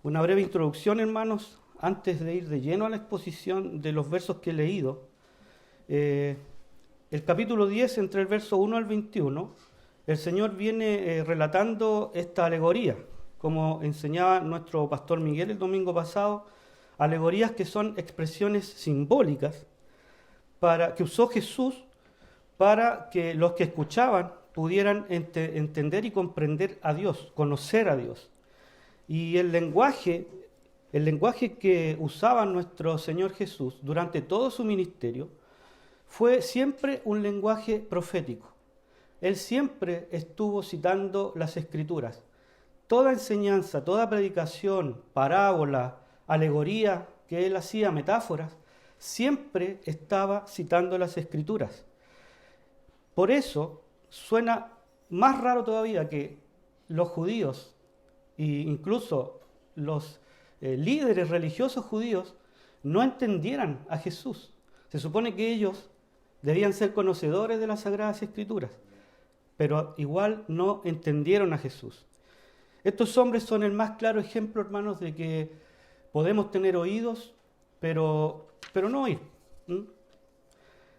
Una breve introducción, hermanos, antes de ir de lleno a la exposición de los versos que he leído. El capítulo 10, entre el verso 1 al 21, el Señor viene relatando esta alegoría, como enseñaba nuestro pastor Miguel el domingo pasado, alegorías que son expresiones simbólicas que usó Jesús para que los que escuchaban pudieran entender y comprender a Dios, conocer a Dios. Y el lenguaje que usaba nuestro Señor Jesús durante todo su ministerio fue siempre un lenguaje profético. Él siempre estuvo citando las Escrituras. Toda enseñanza, toda predicación, parábola, alegoría que él hacía, metáforas, siempre estaba citando las Escrituras. Por eso suena más raro todavía que los judíos e incluso los líderes religiosos judíos no entendieran a Jesús. Se supone que ellos debían ser conocedores de las Sagradas Escrituras, pero igual no entendieron a Jesús. Estos hombres son el más claro ejemplo, hermanos, de que podemos tener oídos, pero no oír.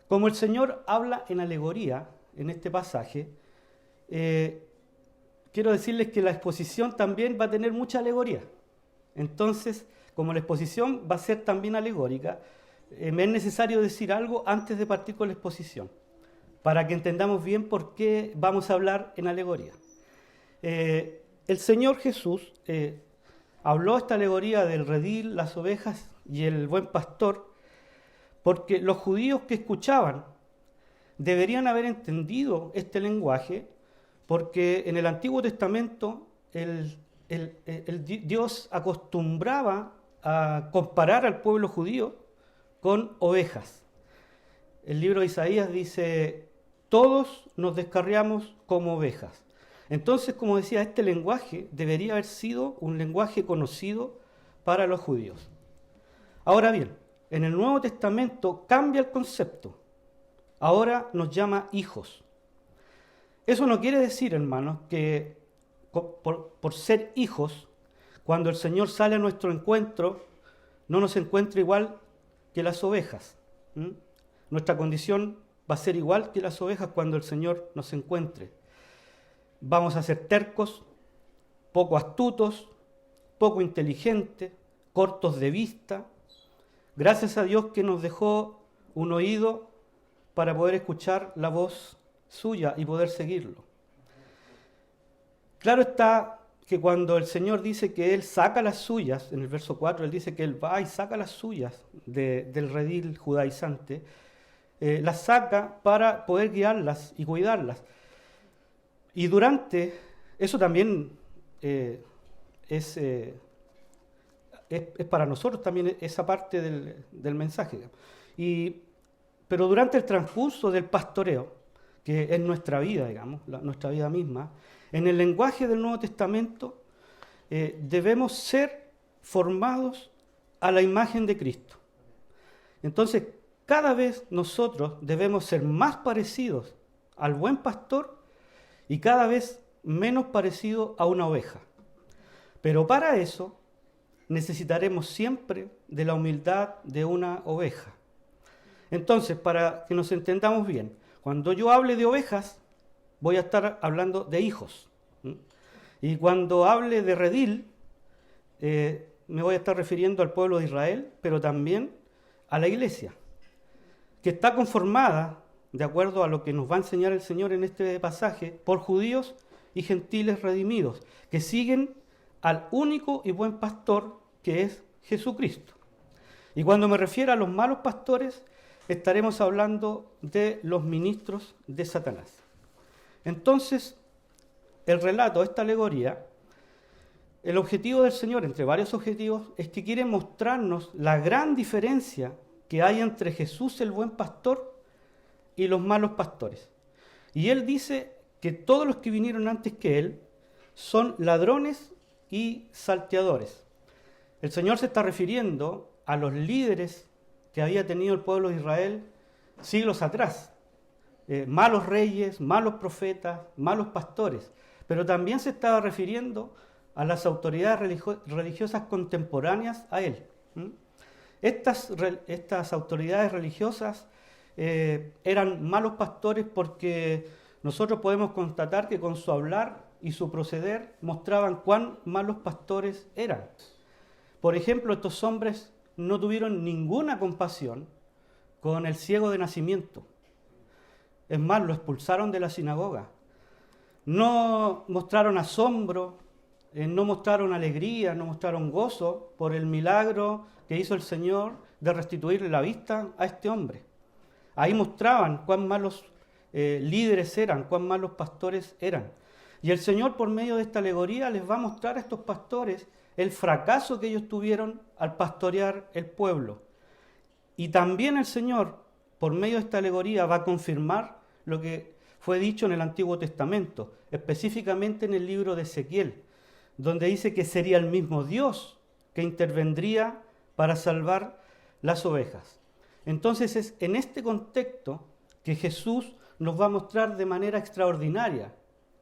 Como el Señor habla en alegoría en este pasaje, quiero decirles que la exposición también va a tener mucha alegoría. Entonces, como la exposición va a ser también alegórica, me es necesario decir algo antes de partir con la exposición, para que entendamos bien por qué vamos a hablar en alegoría. El Señor Jesús habló esta alegoría del redil, las ovejas y el buen pastor, porque los judíos que escuchaban deberían haber entendido este lenguaje, porque en el Antiguo Testamento Dios acostumbraba a comparar al pueblo judío con ovejas. El libro de Isaías dice: todos nos descarriamos como ovejas. Entonces, como decía, este lenguaje debería haber sido un lenguaje conocido para los judíos. Ahora bien, en el Nuevo Testamento cambia el concepto. Ahora nos llama hijos. Eso no quiere decir, hermanos, que por ser hijos, cuando el Señor sale a nuestro encuentro, no nos encuentra igual que las ovejas. Nuestra condición va a ser igual que las ovejas cuando el Señor nos encuentre. Vamos a ser tercos, poco astutos, poco inteligentes, cortos de vista. Gracias a Dios que nos dejó un oído para poder escuchar la voz suya y poder seguirlo. Claro está que cuando el Señor dice que Él saca las suyas, en el verso 4, Él dice que Él va y saca las suyas del redil judaizante, las saca para poder guiarlas y cuidarlas. Y durante, eso también es para nosotros también esa parte del mensaje. Pero durante el transcurso del pastoreo, que es nuestra vida, digamos, nuestra vida misma, en el lenguaje del Nuevo Testamento debemos ser formados a la imagen de Cristo. Entonces, cada vez nosotros debemos ser más parecidos al buen pastor y cada vez menos parecidos a una oveja. Pero para eso necesitaremos siempre de la humildad de una oveja. Entonces, para que nos entendamos bien, cuando yo hable de ovejas, voy a estar hablando de hijos. Y cuando hable de redil, me voy a estar refiriendo al pueblo de Israel, pero también a la iglesia, que está conformada, de acuerdo a lo que nos va a enseñar el Señor en este pasaje, por judíos y gentiles redimidos, que siguen al único y buen pastor que es Jesucristo. Y cuando me refiero a los malos pastores, estaremos hablando de los ministros de Satanás. Entonces, el relato, esta alegoría, el objetivo del Señor, entre varios objetivos, es que quiere mostrarnos la gran diferencia que hay entre Jesús el buen pastor y los malos pastores. Y Él dice que todos los que vinieron antes que Él son ladrones y salteadores. El Señor se está refiriendo a los líderes que había tenido el pueblo de Israel siglos atrás. Malos reyes, malos profetas, malos pastores. Pero también se estaba refiriendo a las autoridades religiosas contemporáneas a él. Estas autoridades religiosas eran malos pastores porque nosotros podemos constatar que con su hablar y su proceder mostraban cuán malos pastores eran. Por ejemplo, estos hombres no tuvieron ninguna compasión con el ciego de nacimiento. Es más, lo expulsaron de la sinagoga. No mostraron asombro, no mostraron alegría, no mostraron gozo por el milagro que hizo el Señor de restituirle la vista a este hombre. Ahí mostraban cuán malos líderes eran, cuán malos pastores eran. Y el Señor, por medio de esta alegoría, les va a mostrar a estos pastores el fracaso que ellos tuvieron al pastorear el pueblo. Y también el Señor, por medio de esta alegoría, va a confirmar lo que fue dicho en el Antiguo Testamento, específicamente en el libro de Ezequiel, donde dice que sería el mismo Dios que intervendría para salvar las ovejas. Entonces es en este contexto que Jesús nos va a mostrar de manera extraordinaria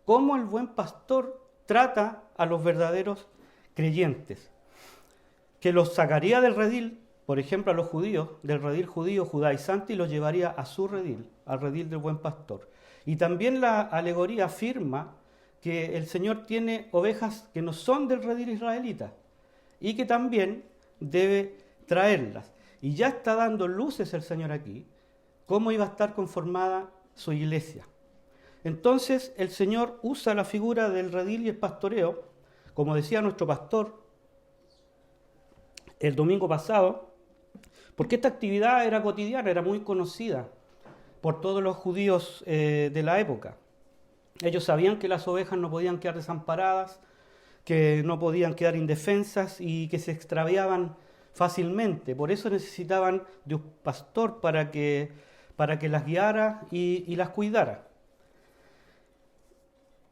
cómo el buen pastor trata a los verdaderos creyentes, que los sacaría del redil, por ejemplo a los judíos, del redil judío judaizante, y los llevaría a su redil, al redil del buen pastor. Y también la alegoría afirma que el Señor tiene ovejas que no son del redil israelita y que también debe traerlas. Y ya está dando luces el Señor aquí, cómo iba a estar conformada su iglesia. Entonces el Señor usa la figura del redil y el pastoreo, como decía nuestro pastor el domingo pasado, porque esta actividad era cotidiana, era muy conocida por todos los judíos de la época. Ellos sabían que las ovejas no podían quedar desamparadas, que no podían quedar indefensas y que se extraviaban fácilmente. Por eso necesitaban de un pastor para que las guiara y las cuidara.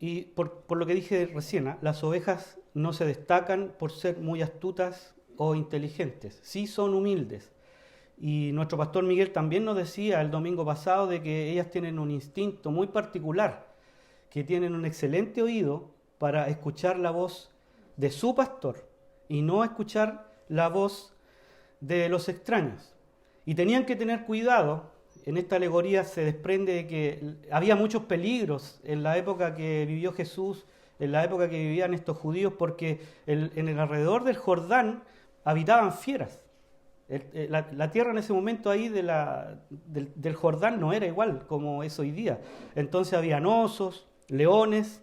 Y por lo que dije recién, las ovejas no se destacan por ser muy astutas o inteligentes, sí son humildes. Y nuestro pastor Miguel también nos decía el domingo pasado de que ellas tienen un instinto muy particular, que tienen un excelente oído para escuchar la voz de su pastor y no escuchar la voz de los extraños. Y tenían que tener cuidado. En esta alegoría se desprende de que había muchos peligros en la época que vivió Jesús, en la época que vivían estos judíos, porque en el alrededor del Jordán habitaban fieras. La tierra en ese momento ahí del Jordán no era igual como es hoy día. Entonces habían osos, leones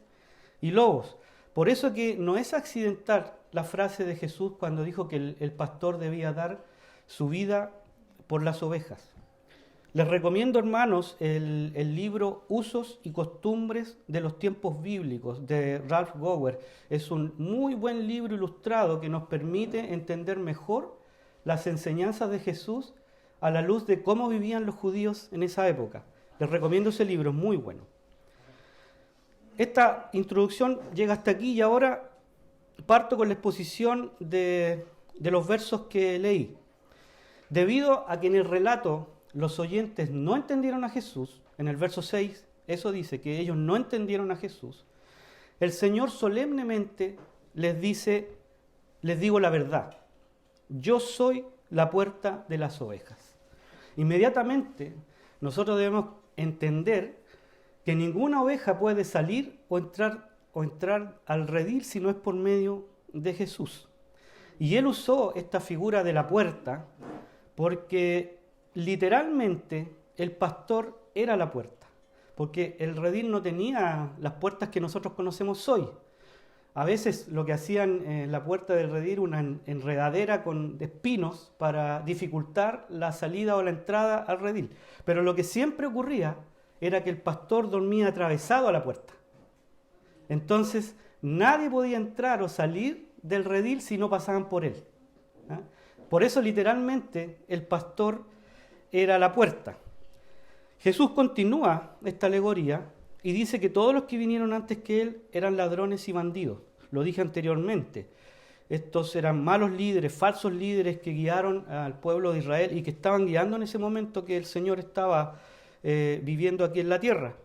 y lobos. Por eso que no es accidental la frase de Jesús cuando dijo que el pastor debía dar su vida por las ovejas. Les recomiendo, hermanos, el libro Usos y Costumbres de los Tiempos Bíblicos de Ralph Gower. Es un muy buen libro ilustrado que nos permite entender mejor las enseñanzas de Jesús a la luz de cómo vivían los judíos en esa época. Les recomiendo ese libro, es muy bueno. Esta introducción llega hasta aquí y ahora parto con la exposición de los versos que leí. Debido a que en el relato los oyentes no entendieron a Jesús, en el verso 6, eso dice que ellos no entendieron a Jesús, el Señor solemnemente les dice, les digo la verdad, yo soy la puerta de las ovejas. Inmediatamente nosotros debemos entender que ninguna oveja puede salir o entrar al redil si no es por medio de Jesús. Y él usó esta figura de la puerta porque literalmente el pastor era la puerta, porque el redil no tenía las puertas que nosotros conocemos hoy. A veces lo que hacían en la puerta del redil, una enredadera con espinos para dificultar la salida o la entrada al redil. Pero lo que siempre ocurría era que el pastor dormía atravesado a la puerta. Entonces nadie podía entrar o salir del redil si no pasaban por él. Por eso literalmente el pastor era la puerta. Jesús continúa esta alegoría y dice que todos los que vinieron antes que él eran ladrones y bandidos. Lo dije anteriormente. Estos eran malos líderes, falsos líderes que guiaron al pueblo de Israel y que estaban guiando en ese momento que el Señor estaba viviendo aquí en la tierra.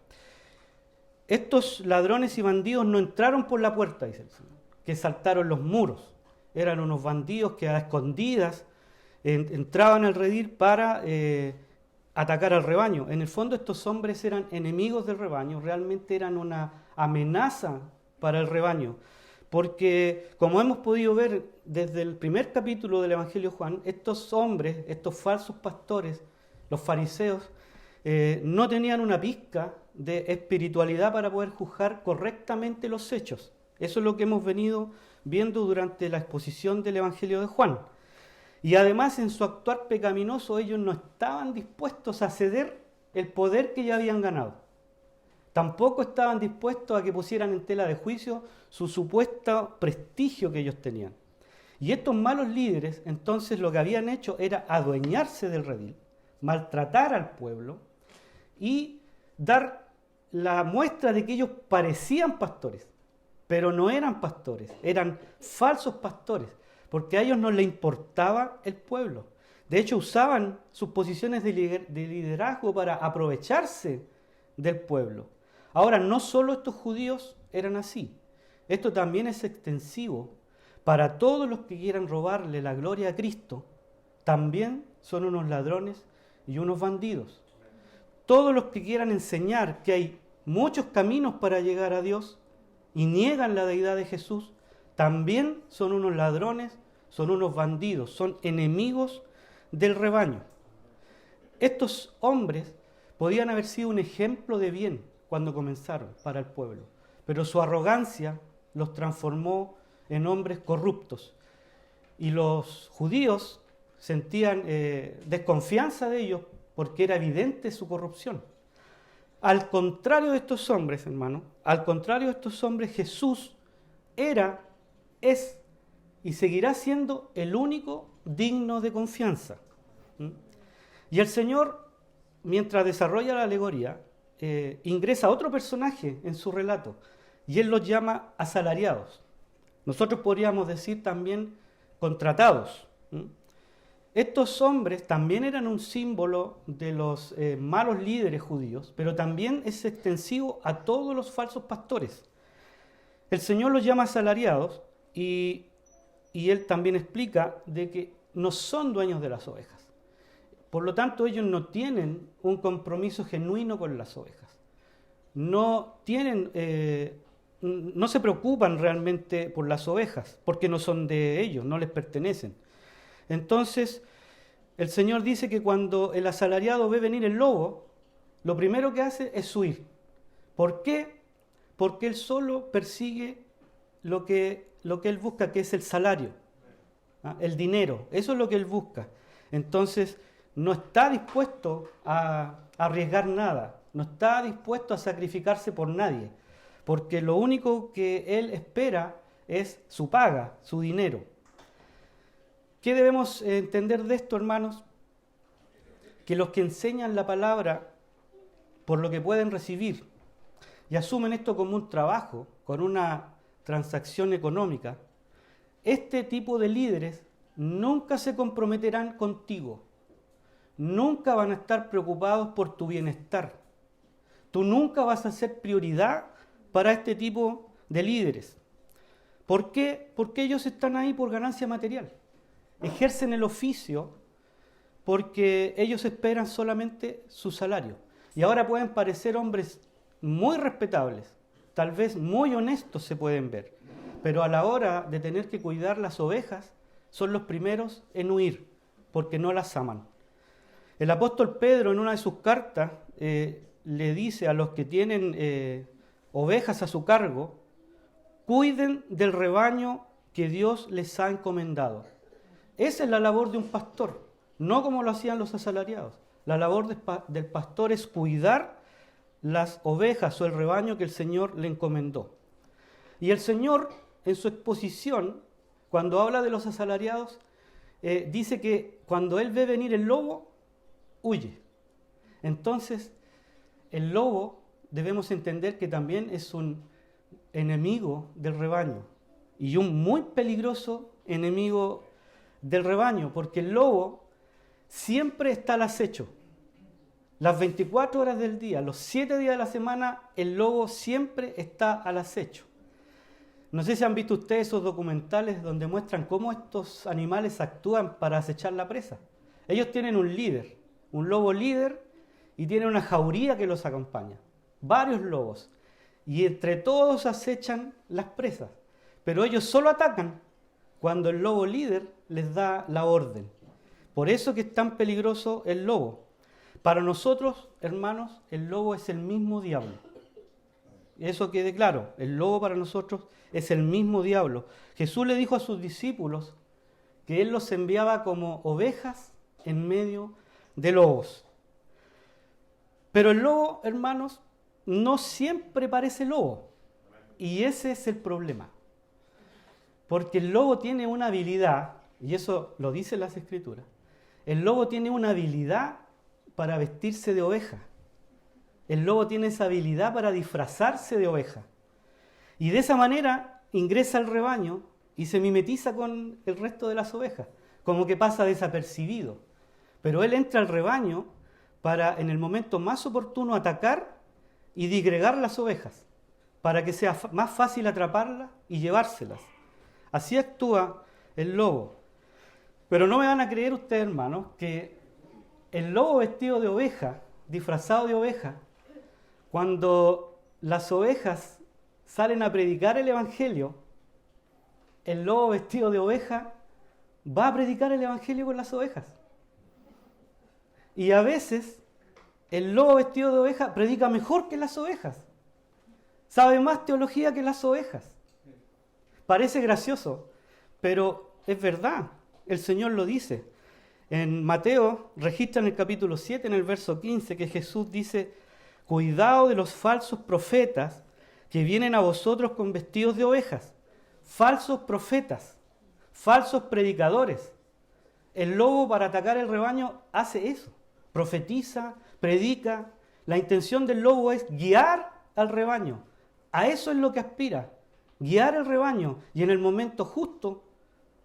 Estos ladrones y bandidos no entraron por la puerta, dice el Señor. que saltaron los muros. Eran unos bandidos que a escondidas entraban al redil para atacar al rebaño. En el fondo estos hombres eran enemigos del rebaño, realmente eran una amenaza para el rebaño. Porque, como hemos podido ver desde el primer capítulo del Evangelio de Juan, estos hombres, estos falsos pastores, los fariseos, no tenían una pizca de espiritualidad para poder juzgar correctamente los hechos. Eso es lo que hemos venido viendo durante la exposición del Evangelio de Juan. Y además, en su actuar pecaminoso, ellos no estaban dispuestos a ceder el poder que ya habían ganado. Tampoco estaban dispuestos a que pusieran en tela de juicio su supuesto prestigio que ellos tenían. Y estos malos líderes, entonces, lo que habían hecho era adueñarse del redil, maltratar al pueblo y dar la muestra de que ellos parecían pastores, pero no eran pastores, eran falsos pastores, porque a ellos no les importaba el pueblo. De hecho, usaban sus posiciones de liderazgo para aprovecharse del pueblo. Ahora, no solo estos judíos eran así, esto también es extensivo para todos los que quieran robarle la gloria a Cristo. También son unos ladrones y unos bandidos. Todos los que quieran enseñar que hay muchos caminos para llegar a Dios y niegan la deidad de Jesús, también son unos ladrones, son unos bandidos, son enemigos del rebaño. Estos hombres podían haber sido un ejemplo de bien cuando comenzaron para el pueblo, pero su arrogancia los transformó en hombres corruptos. Y los judíos sentían desconfianza de ellos porque era evidente su corrupción. Al contrario de estos hombres, hermano, al contrario de estos hombres, Jesús era, es y seguirá siendo el único digno de confianza. Y el Señor, mientras desarrolla la alegoría, ingresa otro personaje en su relato, y Él los llama asalariados. Nosotros podríamos decir también contratados. Estos hombres también eran un símbolo de los malos líderes judíos, pero también es extensivo a todos los falsos pastores. El Señor los llama asalariados y Él también explica de que no son dueños de las ovejas. Por lo tanto, ellos no tienen un compromiso genuino con las ovejas. No se preocupan realmente por las ovejas, porque no son de ellos, no les pertenecen. Entonces, el Señor dice que cuando el asalariado ve venir el lobo, lo primero que hace es huir. ¿Por qué? Porque él solo persigue lo que él busca, que es el salario, el dinero. Eso es lo que él busca. Entonces, no está dispuesto a arriesgar nada, no está dispuesto a sacrificarse por nadie, porque lo único que él espera es su paga, su dinero. ¿Qué debemos entender de esto, hermanos? Que los que enseñan la palabra por lo que pueden recibir y asumen esto como un trabajo, con una transacción económica, este tipo de líderes nunca se comprometerán contigo. Nunca van a estar preocupados por tu bienestar. Tú nunca vas a ser prioridad para este tipo de líderes. ¿Por qué? Porque ellos están ahí por ganancia material. Ejercen el oficio porque ellos esperan solamente su salario. Y ahora pueden parecer hombres muy respetables, tal vez muy honestos se pueden ver, pero a la hora de tener que cuidar las ovejas, son los primeros en huir, porque no las aman. El apóstol Pedro, en una de sus cartas, le dice a los que tienen ovejas a su cargo, cuiden del rebaño que Dios les ha encomendado. Esa es la labor de un pastor, no como lo hacían los asalariados. La labor del pastor es cuidar las ovejas o el rebaño que el Señor le encomendó. Y el Señor, en su exposición, cuando habla de los asalariados, dice que cuando Él ve venir el lobo, huye. Entonces, el lobo debemos entender que también es un enemigo del rebaño y un muy peligroso enemigo del rebaño, porque el lobo siempre está al acecho. Las 24 horas del día, los 7 días de la semana, el lobo siempre está al acecho. No sé si han visto ustedes esos documentales donde muestran cómo estos animales actúan para acechar la presa. Ellos tienen un líder, un lobo líder, y tienen una jauría que los acompaña. Varios lobos. Y entre todos acechan las presas. Pero ellos solo atacan cuando el lobo líder les da la orden. Por eso que es tan peligroso el lobo. Para nosotros, hermanos, el lobo es el mismo diablo. Eso quede claro, el lobo para nosotros es el mismo diablo. Jesús le dijo a sus discípulos que Él los enviaba como ovejas en medio de lobos. Pero el lobo, hermanos, no siempre parece lobo. Y ese es el problema. Porque el lobo tiene una habilidad, y eso lo dicen las Escrituras, el lobo tiene una habilidad para vestirse de oveja. El lobo tiene esa habilidad para disfrazarse de oveja. Y de esa manera ingresa al rebaño y se mimetiza con el resto de las ovejas, como que pasa desapercibido. Pero él entra al rebaño para en el momento más oportuno atacar y disgregar las ovejas, para que sea más fácil atraparlas y llevárselas. Así actúa el lobo. Pero no me van a creer ustedes, hermanos, que el lobo vestido de oveja, disfrazado de oveja, cuando las ovejas salen a predicar el Evangelio, el lobo vestido de oveja va a predicar el Evangelio con las ovejas. Y a veces el lobo vestido de oveja predica mejor que las ovejas. Sabe más teología que las ovejas. Parece gracioso, pero es verdad. El Señor lo dice. En Mateo registra en el capítulo 7, en el verso 15, que Jesús dice: cuidado de los falsos profetas que vienen a vosotros con vestidos de ovejas. Falsos profetas, falsos predicadores. El lobo para atacar el rebaño hace eso. Profetiza, predica. La intención del lobo es guiar al rebaño. A eso es lo que aspira. Guiar el rebaño y en el momento justo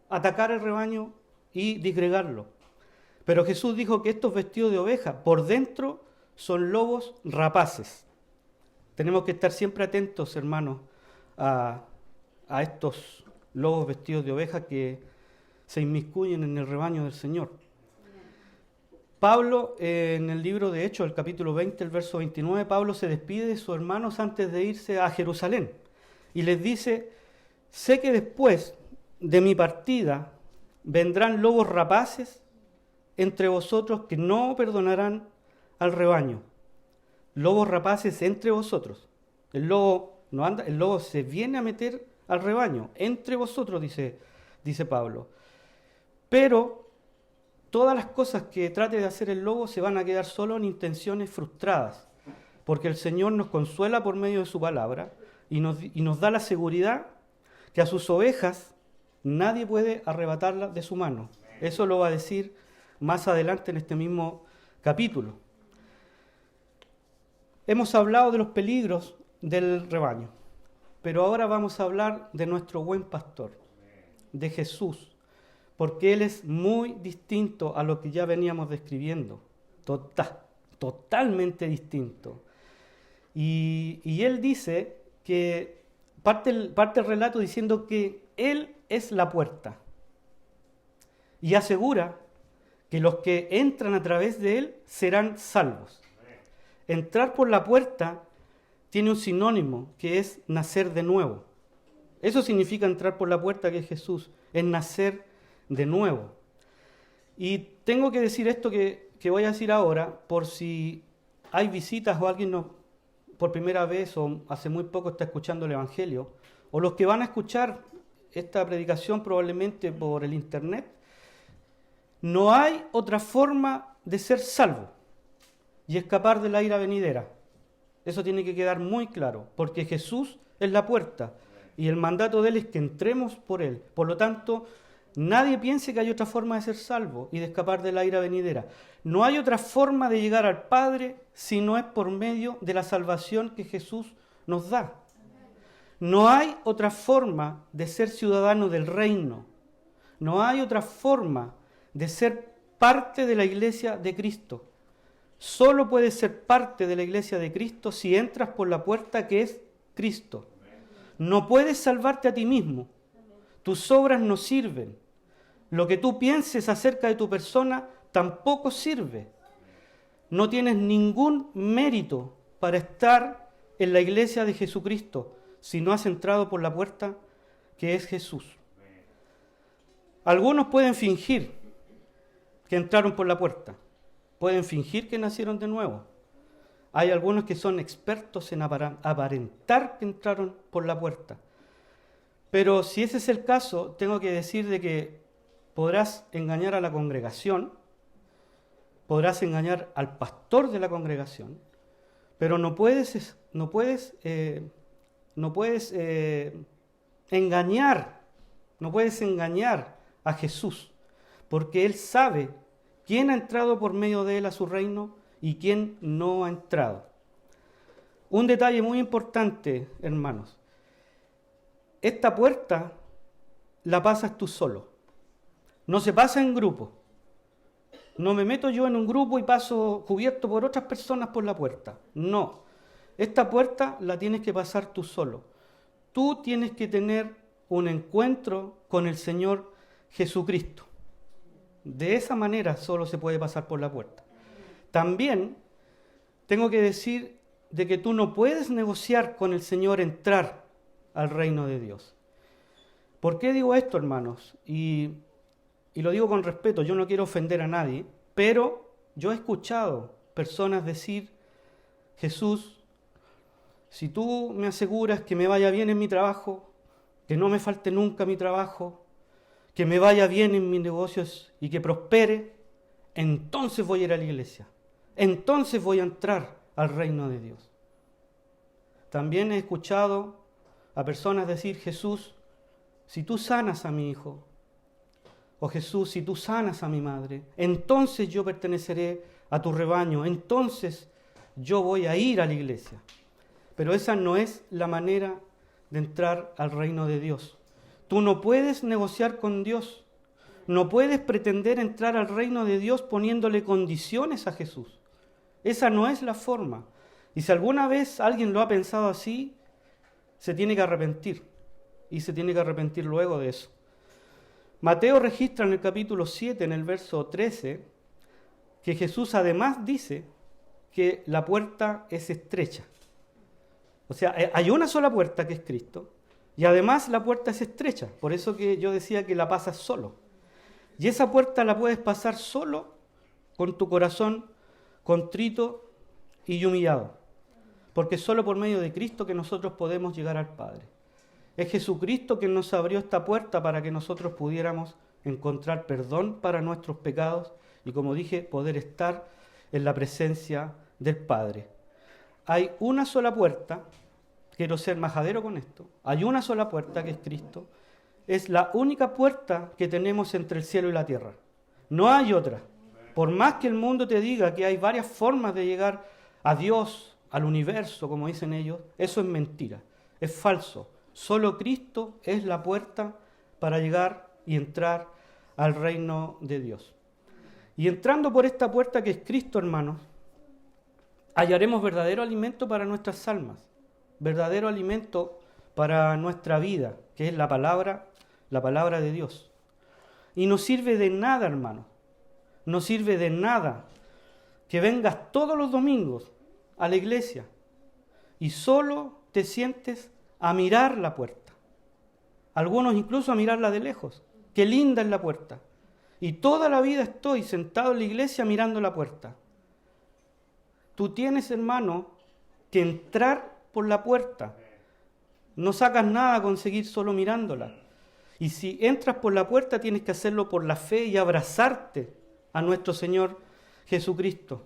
atacar el rebaño y disgregarlo. Pero Jesús dijo que estos vestidos de oveja por dentro son lobos rapaces. Tenemos que estar siempre atentos, hermanos, a estos lobos vestidos de oveja que se inmiscuyen en el rebaño del Señor. Pablo, en el libro de Hechos, el capítulo 20, el verso 29, Pablo se despide de sus hermanos antes de irse a Jerusalén. Y les dice: sé que después de mi partida vendrán lobos rapaces entre vosotros que no perdonarán al rebaño. Lobos rapaces entre vosotros. El lobo no anda, el lobo se viene a meter al rebaño, entre vosotros, dice Pablo. Pero todas las cosas que trate de hacer el lobo se van a quedar solo en intenciones frustradas, porque el Señor nos consuela por medio de su palabra y nos da la seguridad que a sus ovejas nadie puede arrebatarlas de su mano. Eso lo va a decir más adelante en este mismo capítulo. Hemos hablado de los peligros del rebaño, pero ahora vamos a hablar de nuestro buen pastor, de Jesús, porque Él es muy distinto a lo que ya veníamos describiendo, totalmente distinto. Y Él dice que parte el relato diciendo que Él es la puerta y asegura que los que entran a través de Él serán salvos. Entrar por la puerta tiene un sinónimo, que es nacer de nuevo. Eso significa entrar por la puerta, que es Jesús, es nacer de nuevo. Y tengo que decir esto que voy a decir ahora, por si hay visitas o alguien por primera vez o hace muy poco está escuchando el Evangelio, o los que van a escuchar esta predicación probablemente por el internet. No hay otra forma de ser salvo y escapar de la ira venidera. Eso tiene que quedar muy claro, porque Jesús es la puerta y el mandato de Él es que entremos por Él. Por lo tanto, nadie piense que hay otra forma de ser salvo y de escapar de la ira venidera. No hay otra forma de llegar al Padre si no es por medio de la salvación que Jesús nos da. No hay otra forma de ser ciudadano del reino. No hay otra forma de ser parte de la iglesia de Cristo. Solo puedes ser parte de la iglesia de Cristo si entras por la puerta que es Cristo. No puedes salvarte a ti mismo. Tus obras no sirven. Lo que tú pienses acerca de tu persona tampoco sirve. No tienes ningún mérito para estar en la iglesia de Jesucristo si no has entrado por la puerta que es Jesús. Algunos pueden fingir que entraron por la puerta. Pueden fingir que nacieron de nuevo. Hay algunos que son expertos en aparentar que entraron por la puerta. Pero si ese es el caso, tengo que decir de que podrás engañar a la congregación, podrás engañar al pastor de la congregación, pero no puedes engañar a Jesús, porque Él sabe quién ha entrado por medio de Él a su reino y quién no ha entrado. Un detalle muy importante, hermanos. Esta puerta la pasas tú solo. No se pasa en grupo. No me meto yo en un grupo y paso cubierto por otras personas por la puerta. No. Esta puerta la tienes que pasar tú solo. Tú tienes que tener un encuentro con el Señor Jesucristo. De esa manera solo se puede pasar por la puerta. También tengo que decir de que tú no puedes negociar con el Señor entrar al reino de Dios. ¿Por qué digo esto, hermanos? Y lo digo con respeto, yo no quiero ofender a nadie, pero yo he escuchado personas decir: Jesús, si tú me aseguras que me vaya bien en mi trabajo, que no me falte nunca mi trabajo, que me vaya bien en mis negocios y que prospere, entonces voy a ir a la iglesia, entonces voy a entrar al reino de Dios. También he escuchado a personas decir: Jesús, si tú sanas a mi hijo, o Jesús, si tú sanas a mi madre, entonces yo perteneceré a tu rebaño, entonces yo voy a ir a la iglesia. Pero esa no es la manera de entrar al reino de Dios. Tú no puedes negociar con Dios, no puedes pretender entrar al reino de Dios poniéndole condiciones a Jesús. Esa no es la forma. Y si alguna vez alguien lo ha pensado así, se tiene que arrepentir. Y se tiene que arrepentir luego de eso. Mateo registra en el capítulo 7, en el verso 13, que Jesús además dice que la puerta es estrecha. O sea, hay una sola puerta que es Cristo, y además la puerta es estrecha. Por eso que yo decía que la pasas solo. Y esa puerta la puedes pasar solo con tu corazón contrito y humillado. Porque es solo por medio de Cristo que nosotros podemos llegar al Padre. Es Jesucristo quien nos abrió esta puerta para que nosotros pudiéramos encontrar perdón para nuestros pecados y, como dije, poder estar en la presencia del Padre. Hay una sola puerta, quiero ser majadero con esto, hay una sola puerta que es Cristo, es la única puerta que tenemos entre el cielo y la tierra. No hay otra. Por más que el mundo te diga que hay varias formas de llegar a Dios, al universo, como dicen ellos, eso es mentira, es falso. Solo Cristo es la puerta para llegar y entrar al reino de Dios. Y entrando por esta puerta que es Cristo, hermanos, hallaremos verdadero alimento para nuestras almas, verdadero alimento para nuestra vida, que es la palabra de Dios. Y no sirve de nada, hermanos, no sirve de nada que vengas todos los domingos a la iglesia y solo te sientes a mirar la puerta. Algunos incluso a mirarla de lejos. Qué linda es la puerta. Y toda la vida estoy sentado en la iglesia mirando la puerta. Tú tienes, hermano, que entrar por la puerta. No sacas nada con seguir solo mirándola. Y si entras por la puerta, tienes que hacerlo por la fe y abrazarte a nuestro Señor Jesucristo.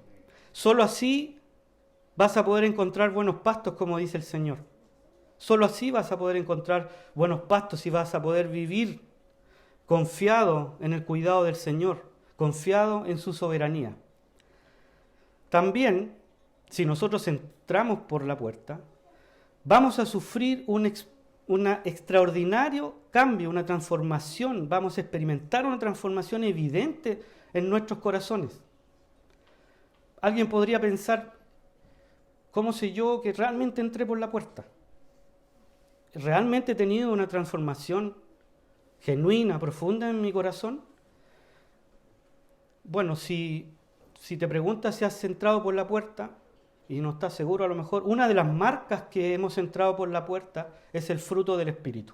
Solo así vas a poder encontrar buenos pastos, como dice el Señor. Solo así vas a poder encontrar buenos pastos y vas a poder vivir confiado en el cuidado del Señor, confiado en su soberanía. También, si nosotros entramos por la puerta, vamos a sufrir un extraordinario cambio, una transformación, vamos a experimentar una transformación evidente en nuestros corazones. Alguien podría pensar: ¿cómo sé yo que realmente entré por la puerta? realmente he tenido una transformación genuina, profunda en mi corazón? Bueno, si te preguntas si has entrado por la puerta y no estás seguro, a lo mejor una de las marcas que hemos entrado por la puerta es el fruto del Espíritu.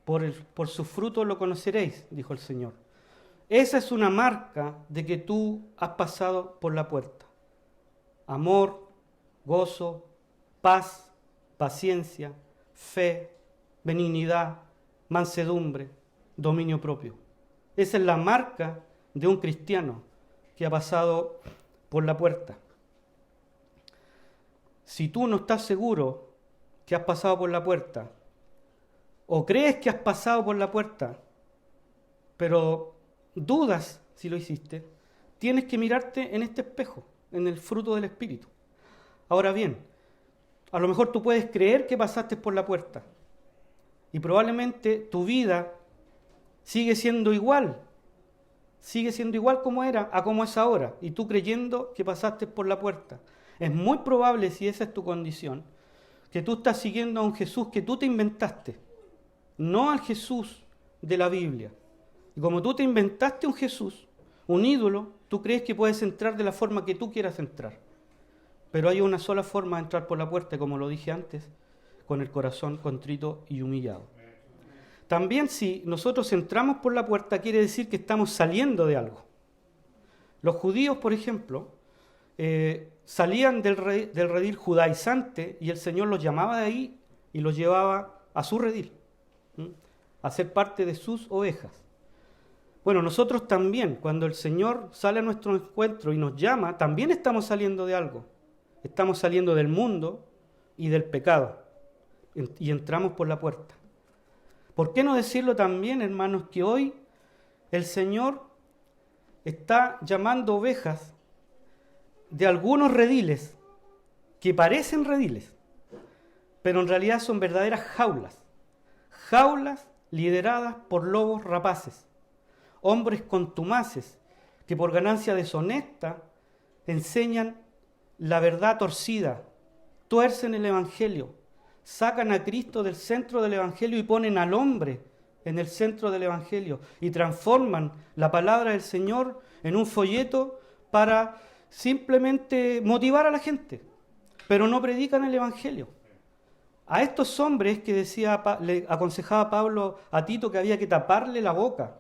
Por sus frutos lo conoceréis, dijo el Señor. Esa es una marca de que tú has pasado por la puerta. Amor, gozo, paz, paciencia, fe, benignidad, mansedumbre, dominio propio. Esa es la marca de un cristiano que ha pasado por la puerta. Si tú no estás seguro que has pasado por la puerta, o crees que has pasado por la puerta, pero dudas si lo hiciste, tienes que mirarte en este espejo, en el fruto del Espíritu. Ahora bien, a lo mejor tú puedes creer que pasaste por la puerta y probablemente tu vida sigue siendo igual como era a como es ahora, y tú creyendo que pasaste por la puerta. Es muy probable, si esa es tu condición, que tú estás siguiendo a un Jesús que tú te inventaste, no al Jesús de la Biblia. Y como tú te inventaste un Jesús, un ídolo, tú crees que puedes entrar de la forma que tú quieras entrar. Pero hay una sola forma de entrar por la puerta, como lo dije antes, con el corazón contrito y humillado. También si nosotros entramos por la puerta, quiere decir que estamos saliendo de algo. Los judíos, por ejemplo, salían del redil judaizante y el Señor los llamaba de ahí y los llevaba a su redil, a ser parte de sus ovejas. Bueno, nosotros también, cuando el Señor sale a nuestro encuentro y nos llama, también estamos saliendo de algo. Estamos saliendo del mundo y del pecado y entramos por la puerta. ¿Por qué no decirlo también, hermanos, que hoy el Señor está llamando ovejas de algunos rediles que parecen rediles, pero en realidad son verdaderas jaulas lideradas por lobos rapaces, hombres contumaces que por ganancia deshonesta enseñan la verdad torcida, tuercen el Evangelio, sacan a Cristo del centro del Evangelio y ponen al hombre en el centro del Evangelio y transforman la palabra del Señor en un folleto para simplemente motivar a la gente, pero no predican el Evangelio. A estos hombres que le aconsejaba Pablo a Tito que había que taparle la boca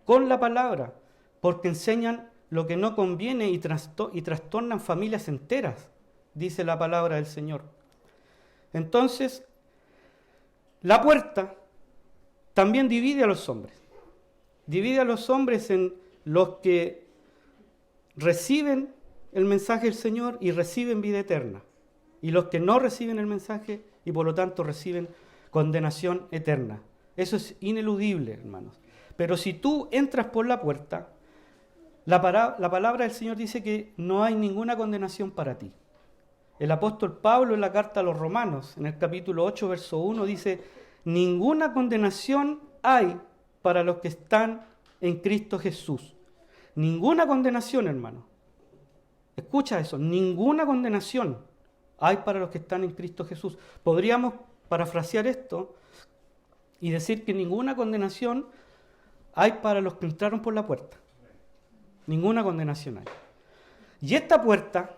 con la palabra, porque enseñan lo que no conviene y trastornan familias enteras, dice la palabra del Señor. Entonces, la puerta también divide a los hombres. Divide a los hombres en los que reciben el mensaje del Señor y reciben vida eterna, y los que no reciben el mensaje y por lo tanto reciben condenación eterna. Eso es ineludible, hermanos. Pero si tú entras por la puerta, la palabra del Señor dice que no hay ninguna condenación para ti. El apóstol Pablo en la carta a los Romanos, en el capítulo 8, verso 1, dice: ninguna condenación hay para los que están en Cristo Jesús. Ninguna condenación, hermano. Escucha eso, ninguna condenación hay para los que están en Cristo Jesús. Podríamos parafrasear esto y decir que ninguna condenación hay para los que entraron por la puerta. Ninguna condenación hay. Y esta puerta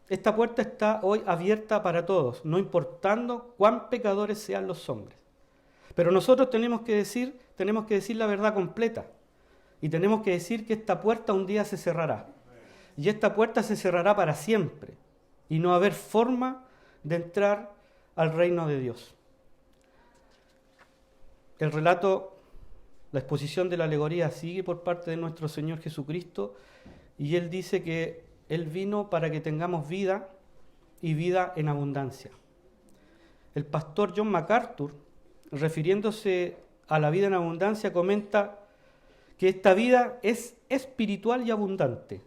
está hoy abierta para todos, no importando cuán pecadores sean los hombres. Pero nosotros tenemos que decir la verdad completa. Y tenemos que decir que esta puerta un día se cerrará. Y esta puerta se cerrará para siempre. Y no va a haber forma de entrar al reino de Dios. El relato, la exposición de la alegoría sigue por parte de nuestro Señor Jesucristo. Y Él dice que Él vino para que tengamos vida y vida en abundancia. El pastor John MacArthur, refiriéndose a la vida en abundancia, comenta que esta vida es espiritual y abundante,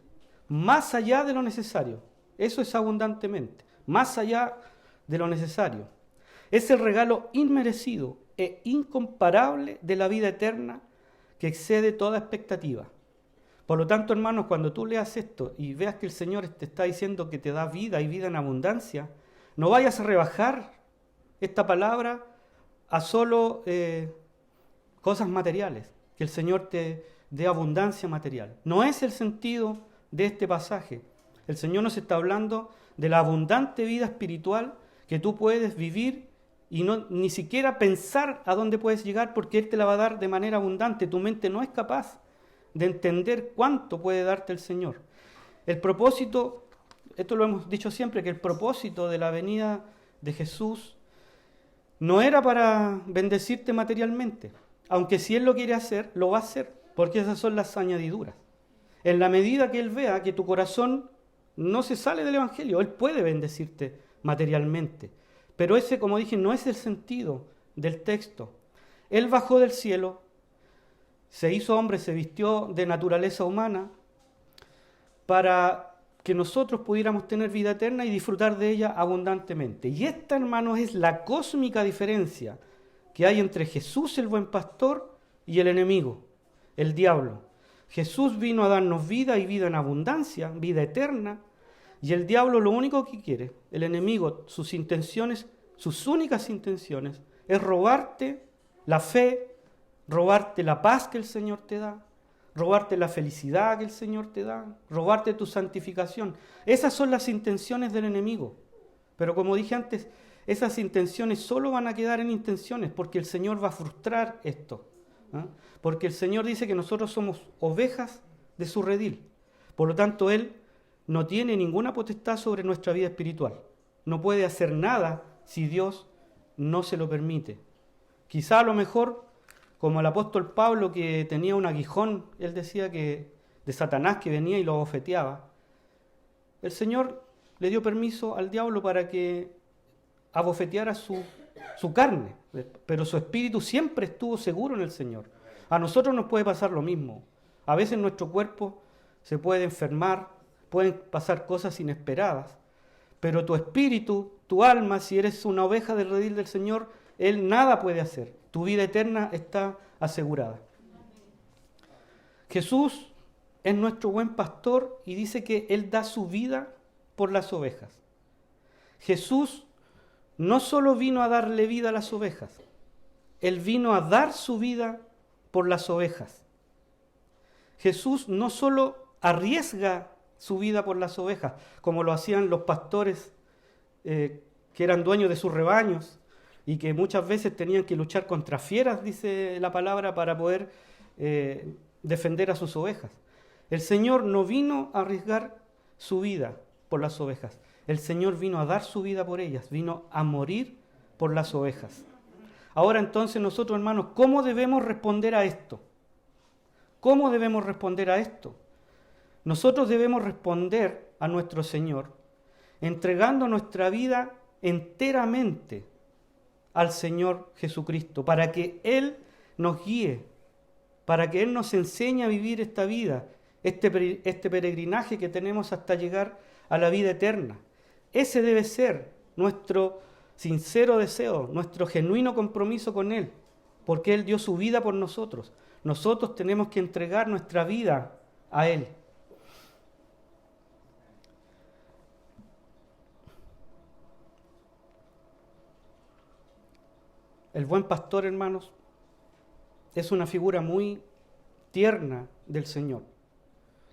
más allá de lo necesario. Eso es abundantemente, más allá de lo necesario. Es el regalo inmerecido e incomparable de la vida eterna que excede toda expectativa. Por lo tanto, hermanos, cuando tú leas esto y veas que el Señor te está diciendo que te da vida y vida en abundancia, No vayas a rebajar esta palabra a solo cosas materiales, que el Señor te dé abundancia material. No es el sentido de este pasaje. El Señor nos está hablando de la abundante vida espiritual que tú puedes vivir y no, ni siquiera pensar a dónde puedes llegar, porque Él te la va a dar de manera abundante. Tu mente no es capaz de entender cuánto puede darte el Señor. El propósito, esto lo hemos dicho siempre, que el propósito de la venida de Jesús no era para bendecirte materialmente, aunque si Él lo quiere hacer, lo va a hacer, porque esas son las añadiduras. En la medida que Él vea que tu corazón no se sale del Evangelio, Él puede bendecirte materialmente. Pero ese, como dije, no es el sentido del texto. Él bajó del cielo, se hizo hombre, se vistió de naturaleza humana para que nosotros pudiéramos tener vida eterna y disfrutar de ella abundantemente. Y esta, hermanos, es la cósmica diferencia que hay entre Jesús, el buen pastor, y el enemigo, el diablo. Jesús vino a darnos vida y vida en abundancia, vida eterna, y el diablo lo único que quiere, el enemigo, sus intenciones, sus únicas intenciones, es robarte la fe, robarte la paz que el Señor te da, robarte la felicidad que el Señor te da, robarte tu santificación. Esas son las intenciones del enemigo. Pero como dije antes, esas intenciones solo van a quedar en intenciones, porque el Señor va a frustrar esto. ¿Ah? Porque el Señor dice que nosotros somos ovejas de su redil. Por lo tanto, Él no tiene ninguna potestad sobre nuestra vida espiritual. No puede hacer nada si Dios no se lo permite. Quizá a lo mejor, como el apóstol Pablo, que tenía un aguijón, él decía que de Satanás que venía y lo abofeteaba. El Señor le dio permiso al diablo para que abofeteara su carne, pero su espíritu siempre estuvo seguro en el Señor. A nosotros nos puede pasar lo mismo. A veces nuestro cuerpo se puede enfermar, pueden pasar cosas inesperadas, pero tu espíritu, tu alma, si eres una oveja del redil del Señor, Él nada puede hacer. Tu vida eterna está asegurada. Jesús es nuestro buen pastor y dice que Él da su vida por las ovejas. Jesús no solo vino a darle vida a las ovejas, Él vino a dar su vida por las ovejas. Jesús no solo arriesga su vida por las ovejas, como lo hacían los pastores que eran dueños de sus rebaños y que muchas veces tenían que luchar contra fieras, dice la palabra, para poder defender a sus ovejas. El Señor no vino a arriesgar su vida por las ovejas. El Señor vino a dar su vida por ellas, vino a morir por las ovejas. Ahora entonces nosotros, hermanos, ¿cómo debemos responder a esto? ¿Cómo debemos responder a esto? Nosotros debemos responder a nuestro Señor entregando nuestra vida enteramente al Señor Jesucristo, para que Él nos guíe, para que Él nos enseñe a vivir esta vida, este peregrinaje que tenemos hasta llegar a la vida eterna. Ese debe ser nuestro sincero deseo, nuestro genuino compromiso con Él, porque Él dio su vida por nosotros. Nosotros tenemos que entregar nuestra vida a Él. El buen pastor, hermanos, es una figura muy tierna del Señor.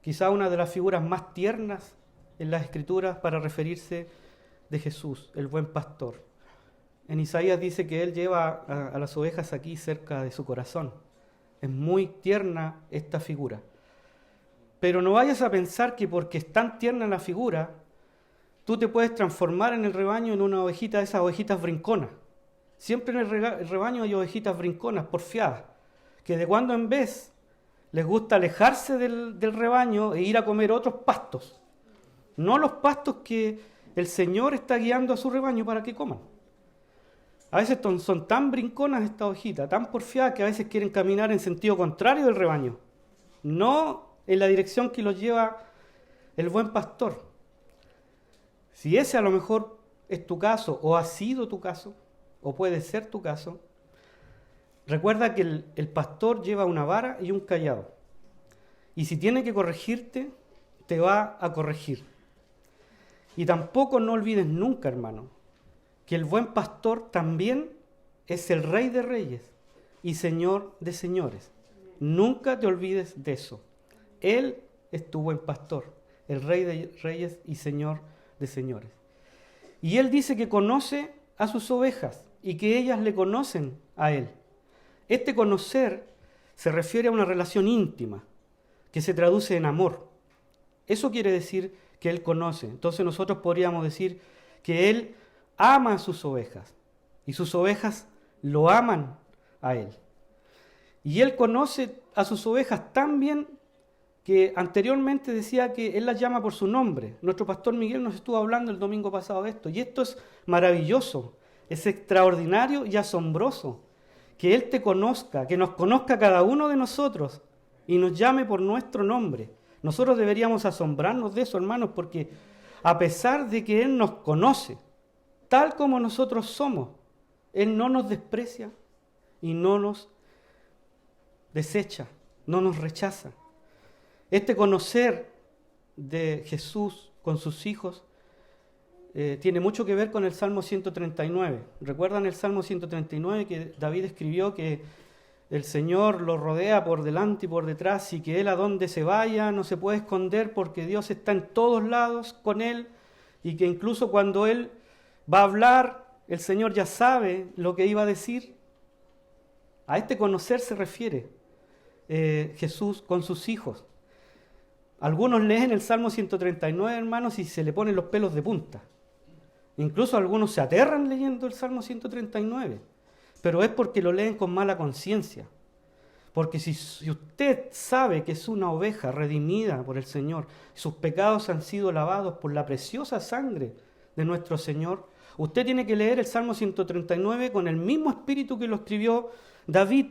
Quizá una de las figuras más tiernas en las Escrituras para referirse de Jesús, el buen pastor. En Isaías dice que Él lleva a las ovejas aquí cerca de su corazón. Es muy tierna esta figura. Pero no vayas a pensar que porque es tan tierna la figura, tú te puedes transformar en el rebaño en una ovejita de esas ovejitas brinconas. Siempre en el rebaño hay ovejitas brinconas, porfiadas, que de cuando en vez les gusta alejarse del rebaño e ir a comer otros pastos. No los pastos que el Señor está guiando a su rebaño para que coman. A veces son tan brinconas estas ovejitas, tan porfiadas, que a veces quieren caminar en sentido contrario del rebaño, no en la dirección que los lleva el buen pastor. Si ese a lo mejor es tu caso, o ha sido tu caso, o puede ser tu caso, recuerda que el pastor lleva una vara y un cayado. Y si tiene que corregirte, te va a corregir. Y tampoco no olvides nunca, hermano, que el buen pastor también es el Rey de Reyes y Señor de señores. Nunca te olvides de eso. Él es tu buen pastor, el Rey de Reyes y Señor de señores. Y Él dice que conoce a sus ovejas y que ellas le conocen a Él. Este conocer se refiere a una relación íntima que se traduce en amor. Eso quiere decir que Él conoce. Entonces nosotros podríamos decir que Él ama a sus ovejas y sus ovejas lo aman a Él. Y Él conoce a sus ovejas tan bien que anteriormente decía que Él las llama por su nombre. Nuestro pastor Miguel nos estuvo hablando el domingo pasado de esto. Y esto es maravilloso, es extraordinario y asombroso. Que Él te conozca, que nos conozca cada uno de nosotros y nos llame por nuestro nombre. Nosotros deberíamos asombrarnos de eso, hermanos, porque a pesar de que Él nos conoce, tal como nosotros somos, Él no nos desprecia y no nos desecha, no nos rechaza. Este conocer de Jesús con sus hijos tiene mucho que ver con el Salmo 139. ¿Recuerdan el Salmo 139 que David escribió que el Señor lo rodea por delante y por detrás y que Él a donde se vaya no se puede esconder porque Dios está en todos lados con Él y que incluso cuando Él va a hablar, el Señor ya sabe lo que iba a decir? A este conocer se refiere Jesús con sus hijos. Algunos leen el Salmo 139, hermanos, y se le ponen los pelos de punta. Incluso algunos se aterran leyendo el Salmo 139, pero es porque lo leen con mala conciencia. Porque si usted sabe que es una oveja redimida por el Señor, sus pecados han sido lavados por la preciosa sangre de nuestro Señor, usted tiene que leer el Salmo 139 con el mismo espíritu que lo escribió David.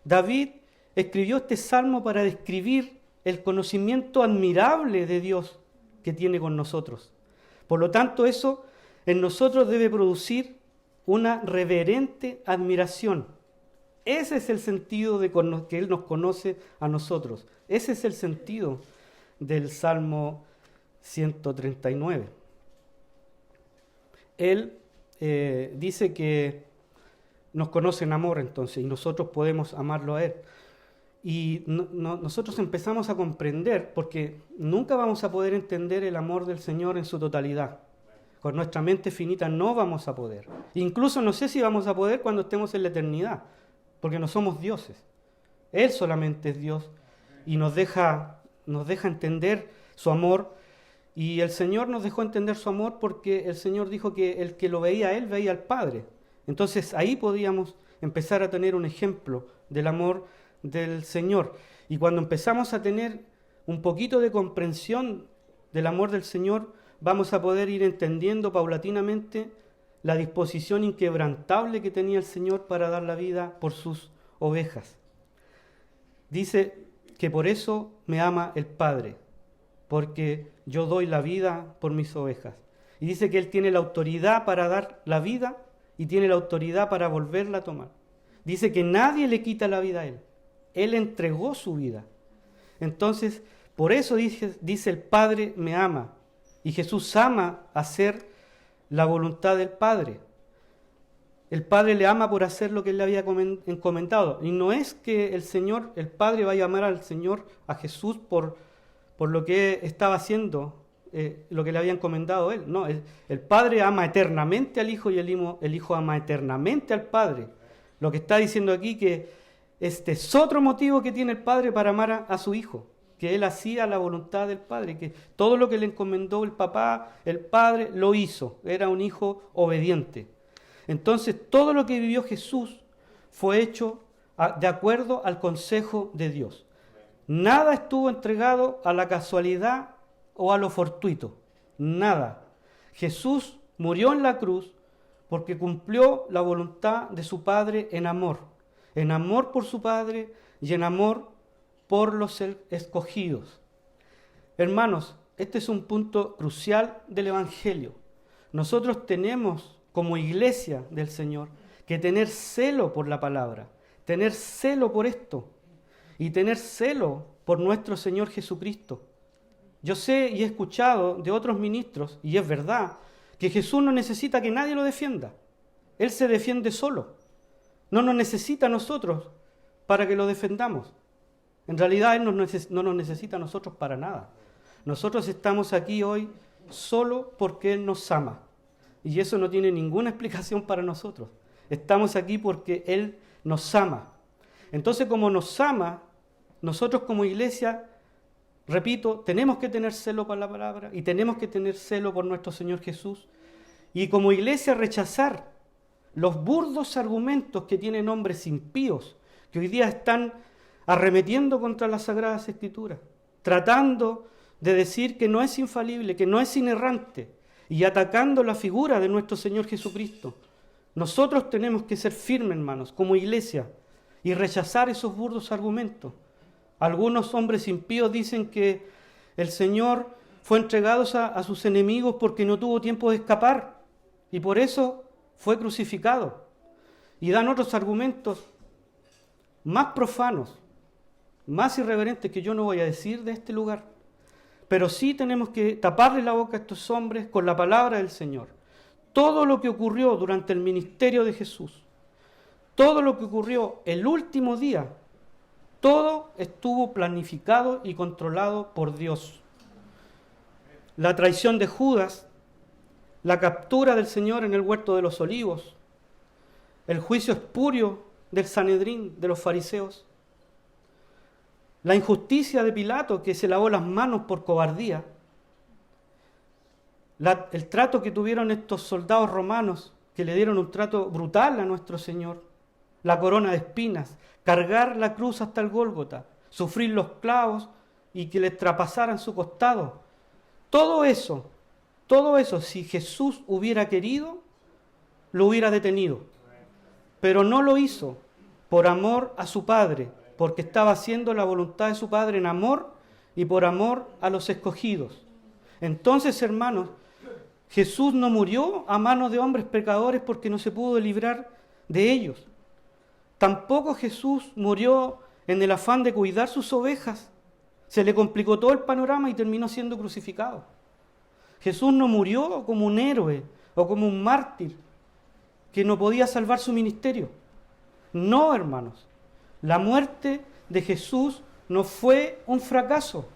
David escribió este salmo para describir el conocimiento admirable de Dios que tiene con nosotros. Por lo tanto, eso en nosotros debe producir una reverente admiración. Ese es el sentido de que Él nos conoce a nosotros. Ese es el sentido del Salmo 139. Él dice que nos conoce en amor, entonces, y nosotros podemos amarlo a Él. Y nosotros empezamos a comprender, porque nunca vamos a poder entender el amor del Señor en su totalidad. Con nuestra mente finita no vamos a poder. Incluso no sé si vamos a poder cuando estemos en la eternidad, porque no somos dioses. Él solamente es Dios y nos deja entender su amor. Y el Señor nos dejó entender su amor porque el Señor dijo que el que lo veía a Él veía al Padre. Entonces ahí podíamos empezar a tener un ejemplo del amor del Señor. Y cuando empezamos a tener un poquito de comprensión del amor del Señor, vamos a poder ir entendiendo paulatinamente la disposición inquebrantable que tenía el Señor para dar la vida por sus ovejas. Dice que por eso me ama el Padre, porque yo doy la vida por mis ovejas. Y dice que Él tiene la autoridad para dar la vida y tiene la autoridad para volverla a tomar. Dice que nadie le quita la vida a Él. Él entregó su vida. Entonces, por eso dice el Padre me ama. Y Jesús ama hacer la voluntad del Padre. El Padre le ama por hacer lo que Él le había encomendado. Y no es que el Padre vaya a amar al Señor, a Jesús, por lo que estaba haciendo, lo que le había encomendado a Él. No, el Padre ama eternamente al Hijo y el Hijo ama eternamente al Padre. Lo que está diciendo aquí que este es otro motivo que tiene el Padre para amar a su Hijo, que Él hacía la voluntad del Padre, que todo lo que le encomendó el papá, el Padre, lo hizo. Era un Hijo obediente. Entonces, todo lo que vivió Jesús fue hecho de acuerdo al consejo de Dios. Nada estuvo entregado a la casualidad o a lo fortuito. Nada. Jesús murió en la cruz porque cumplió la voluntad de su Padre en amor por su Padre y en amor por los escogidos. Hermanos, este es un punto crucial del Evangelio. Nosotros tenemos, como iglesia del Señor, que tener celo por la palabra, tener celo por esto y tener celo por nuestro Señor Jesucristo. Yo sé y he escuchado de otros ministros, y es verdad, que Jesús no necesita que nadie lo defienda. Él se defiende solo. No nos necesita a nosotros para que lo defendamos. En realidad Él no nos necesita a nosotros para nada. Nosotros estamos aquí hoy solo porque Él nos ama. Y eso no tiene ninguna explicación para nosotros. Estamos aquí porque Él nos ama. Entonces, como nos ama, nosotros como iglesia, repito, tenemos que tener celo por la palabra y tenemos que tener celo por nuestro Señor Jesús. Y como iglesia rechazar los burdos argumentos que tienen hombres impíos, que hoy día están arremetiendo contra las Sagradas Escrituras, tratando de decir que no es infalible, que no es inerrante, y atacando la figura de nuestro Señor Jesucristo. Nosotros tenemos que ser firmes, hermanos, como iglesia, y rechazar esos burdos argumentos. Algunos hombres impíos dicen que el Señor fue entregado a sus enemigos porque no tuvo tiempo de escapar, y por eso fue crucificado. Y dan otros argumentos más profanos, más irreverentes, que yo no voy a decir de este lugar. Pero sí tenemos que taparle la boca a estos hombres con la palabra del Señor. Todo lo que ocurrió durante el ministerio de Jesús, todo lo que ocurrió el último día, todo estuvo planificado y controlado por Dios. La traición de Judas, la captura del Señor en el huerto de los olivos, el juicio espurio del Sanedrín, de los fariseos, la injusticia de Pilato, que se lavó las manos por cobardía, el trato que tuvieron estos soldados romanos, que le dieron un trato brutal a nuestro Señor, la corona de espinas, cargar la cruz hasta el Gólgota, sufrir los clavos y que le traspasaran su costado. Todo eso, si Jesús hubiera querido, lo hubiera detenido. Pero no lo hizo por amor a su Padre, porque estaba haciendo la voluntad de su Padre en amor y por amor a los escogidos. Entonces, hermanos, Jesús no murió a manos de hombres pecadores porque no se pudo librar de ellos. Tampoco Jesús murió en el afán de cuidar sus ovejas. Se le complicó todo el panorama y terminó siendo crucificado. Jesús no murió como un héroe o como un mártir que no podía salvar su ministerio. No, hermanos. La muerte de Jesús no fue un fracaso.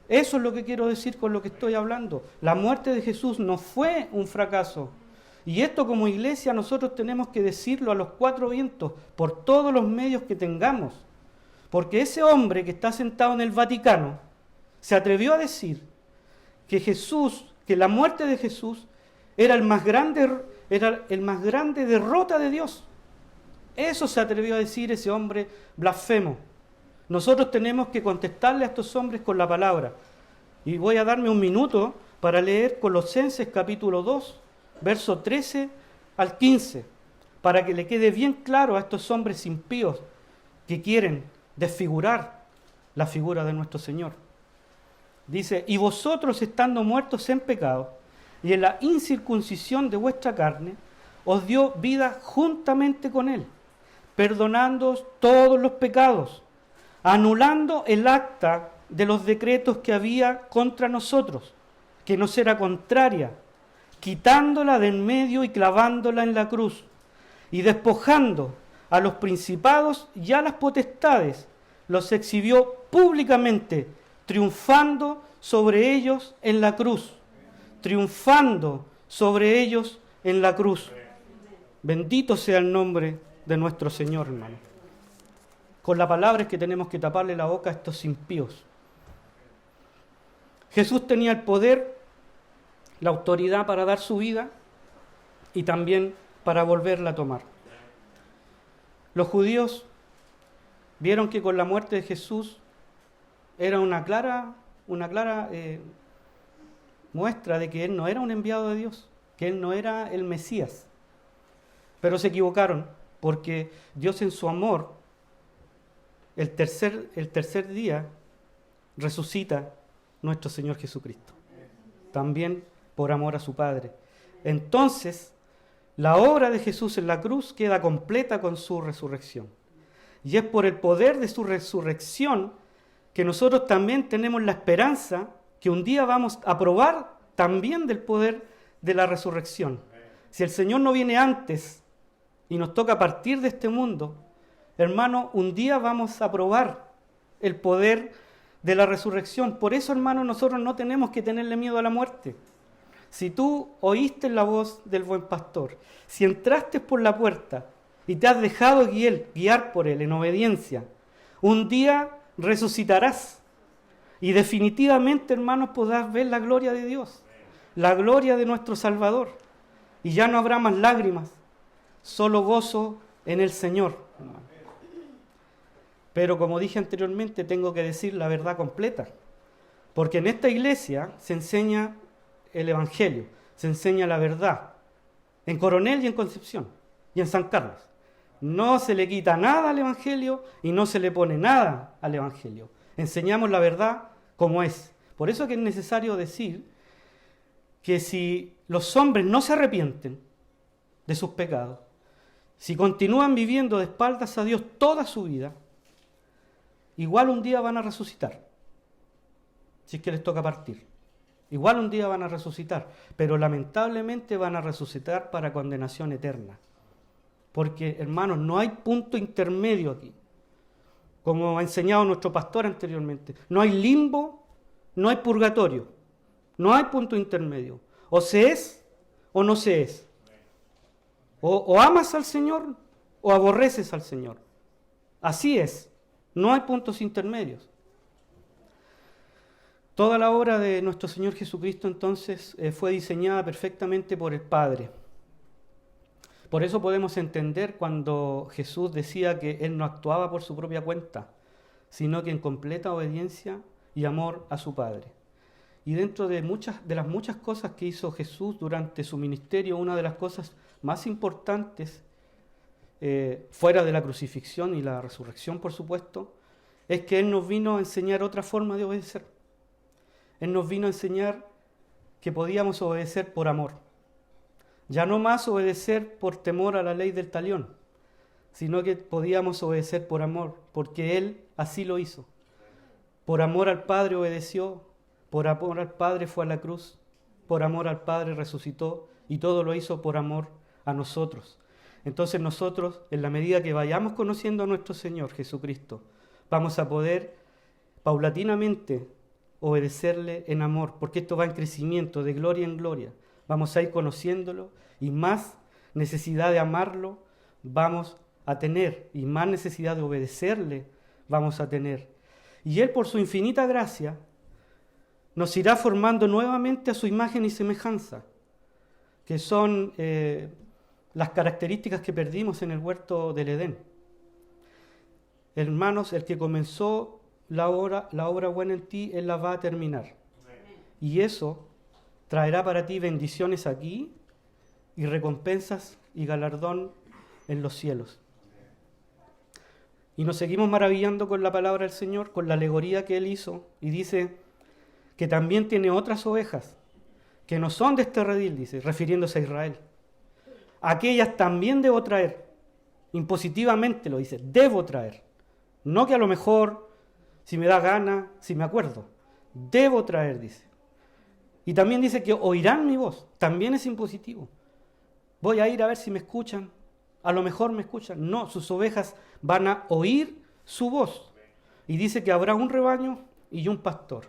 Eso es lo que quiero decir con lo que estoy hablando. La muerte de Jesús no fue un fracaso. Y esto como iglesia nosotros tenemos que decirlo a los cuatro vientos, por todos los medios que tengamos. Porque ese hombre que está sentado en el Vaticano se atrevió a decir que la muerte de Jesús era el más grande derrota de Dios. Eso se atrevió a decir ese hombre blasfemo. Nosotros tenemos que contestarle a estos hombres con la palabra. Y voy a darme un minuto para leer Colosenses capítulo 2, verso 13 al 15, para que le quede bien claro a estos hombres impíos que quieren desfigurar la figura de nuestro Señor. Dice: y vosotros, estando muertos en pecado y en la incircuncisión de vuestra carne, os dio vida juntamente con Él, perdonándoos todos los pecados, anulando el acta de los decretos que había contra nosotros, que nos era contraria, quitándola de en medio y clavándola en la cruz, y despojando a los principados y a las potestades, los exhibió públicamente, triunfando sobre ellos en la cruz. Triunfando sobre ellos en la cruz. Bendito sea el nombre de nuestro Señor, hermano. Con la palabra es que tenemos que taparle la boca a estos impíos. Jesús tenía el poder, la autoridad para dar su vida y también para volverla a tomar. Los judíos vieron que con la muerte de Jesús era una clara muestra de que Él no era un enviado de Dios, que Él no era el Mesías. Pero se equivocaron, porque Dios en su amor, el tercer día, resucita nuestro Señor Jesucristo. También por amor a su Padre. Entonces, la obra de Jesús en la cruz queda completa con su resurrección. Y es por el poder de su resurrección que nosotros también tenemos la esperanza que un día vamos a probar también del poder de la resurrección. Si el Señor no viene antes y nos toca partir de este mundo, hermano, un día vamos a probar el poder de la resurrección. Por eso, hermano, nosotros no tenemos que tenerle miedo a la muerte. Si tú oíste la voz del buen pastor, si entraste por la puerta y te has dejado guiar por él en obediencia, un día resucitarás. Y definitivamente, hermanos, podrás ver la gloria de Dios, la gloria de nuestro Salvador. Y ya no habrá más lágrimas, solo gozo en el Señor, hermano. Pero como dije anteriormente, tengo que decir la verdad completa. Porque en esta iglesia se enseña el Evangelio, se enseña la verdad. En Coronel y en Concepción y en San Carlos. No se le quita nada al Evangelio y no se le pone nada al Evangelio. Enseñamos la verdad como es. Por eso que es necesario decir que si los hombres no se arrepienten de sus pecados, si continúan viviendo de espaldas a Dios toda su vida, igual un día van a resucitar, si es que les toca partir. Igual un día van a resucitar, pero lamentablemente van a resucitar para condenación eterna. Porque, hermanos, no hay punto intermedio aquí. Como ha enseñado nuestro pastor anteriormente, no hay limbo, no hay purgatorio, no hay punto intermedio. O se es o no se es. O amas al Señor o aborreces al Señor. Así es, no hay puntos intermedios. Toda la obra de nuestro Señor Jesucristo entonces fue diseñada perfectamente por el Padre. Por eso podemos entender cuando Jesús decía que Él no actuaba por su propia cuenta, sino que en completa obediencia y amor a su Padre. Y dentro de las muchas cosas que hizo Jesús durante su ministerio, una de las cosas más importantes, fuera de la crucifixión y la resurrección, por supuesto, es que Él nos vino a enseñar otra forma de obedecer. Él nos vino a enseñar que podíamos obedecer por amor. Ya no más obedecer por temor a la ley del talión, sino que podíamos obedecer por amor, porque Él así lo hizo. Por amor al Padre obedeció, por amor al Padre fue a la cruz, por amor al Padre resucitó, y todo lo hizo por amor a nosotros. Entonces nosotros, en la medida que vayamos conociendo a nuestro Señor Jesucristo, vamos a poder paulatinamente obedecerle en amor, porque esto va en crecimiento, de gloria en gloria. Vamos a ir conociéndolo y más necesidad de amarlo vamos a tener y más necesidad de obedecerle vamos a tener. Y Él, por su infinita gracia, nos irá formando nuevamente a su imagen y semejanza, que son las características que perdimos en el huerto del Edén. Hermanos, el que comenzó la obra buena en ti, Él la va a terminar. Y eso traerá para ti bendiciones aquí y recompensas y galardón en los cielos. Y nos seguimos maravillando con la palabra del Señor, con la alegoría que Él hizo, y dice que también tiene otras ovejas que no son de este redil, dice, refiriéndose a Israel. Aquellas también debo traer, impositivamente lo dice, debo traer. No que a lo mejor, si me da gana, si me acuerdo. Debo traer, dice. Y también dice que oirán mi voz, también es impositivo. Voy a ir a ver si me escuchan, a lo mejor me escuchan. No, sus ovejas van a oír su voz. Y dice que habrá un rebaño y un pastor.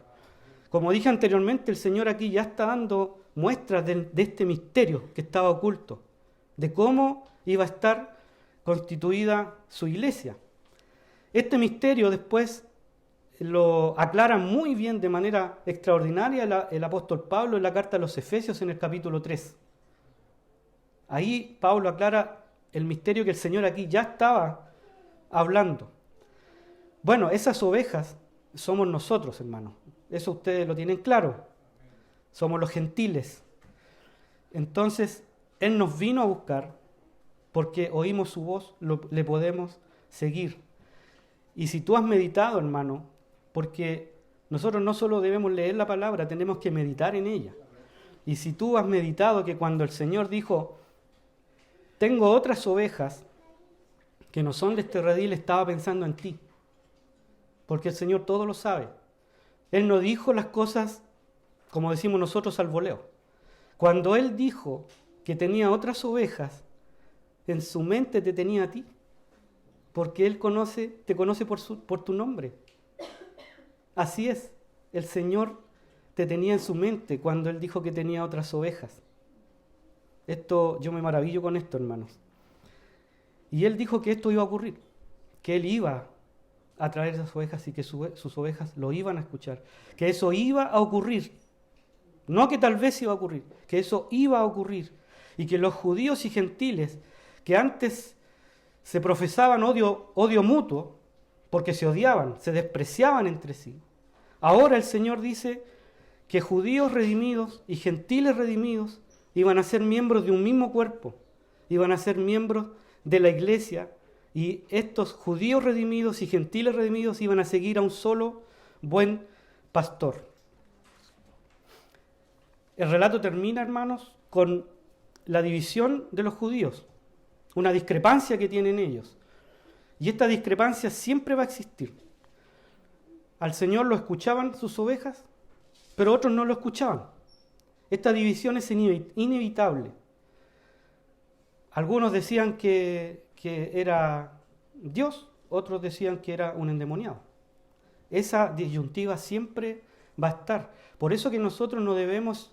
Como dije anteriormente, el Señor aquí ya está dando muestras de este misterio que estaba oculto, de cómo iba a estar constituida su iglesia. Este misterio después lo aclara muy bien, de manera extraordinaria, el apóstol Pablo en la carta a los Efesios en el capítulo 3. Ahí Pablo aclara el misterio que el Señor aquí ya estaba hablando. Bueno, esas ovejas somos nosotros, hermanos. Eso ustedes lo tienen claro. Somos los gentiles. Entonces, Él nos vino a buscar porque oímos su voz, le podemos seguir. Y si tú has meditado, hermano, porque nosotros no solo debemos leer la palabra, tenemos que meditar en ella. Y si tú has meditado que cuando el Señor dijo, tengo otras ovejas que no son de este redil, estaba pensando en ti. Porque el Señor todo lo sabe. Él no dijo las cosas, como decimos nosotros, al voleo. Cuando Él dijo que tenía otras ovejas, en su mente te tenía a ti, porque Él te conoce por tu nombre. Así es, el Señor te tenía en su mente cuando Él dijo que tenía otras ovejas. Yo me maravillo con esto, hermanos. Y Él dijo que esto iba a ocurrir, que Él iba a traer esas ovejas y que sus ovejas lo iban a escuchar, que eso iba a ocurrir, no que tal vez iba a ocurrir, que eso iba a ocurrir, y que los judíos y gentiles que antes se profesaban odio mutuo, porque se odiaban, se despreciaban entre sí, ahora el Señor dice que judíos redimidos y gentiles redimidos iban a ser miembros de un mismo cuerpo, iban a ser miembros de la iglesia, y estos judíos redimidos y gentiles redimidos iban a seguir a un solo buen pastor. El relato termina, hermanos, con la división de los judíos, una discrepancia que tienen ellos. Y esta discrepancia siempre va a existir. Al Señor lo escuchaban sus ovejas, pero otros no lo escuchaban. Esta división es inevitable. Algunos decían que era Dios, otros decían que era un endemoniado. Esa disyuntiva siempre va a estar. Por eso que nosotros no debemos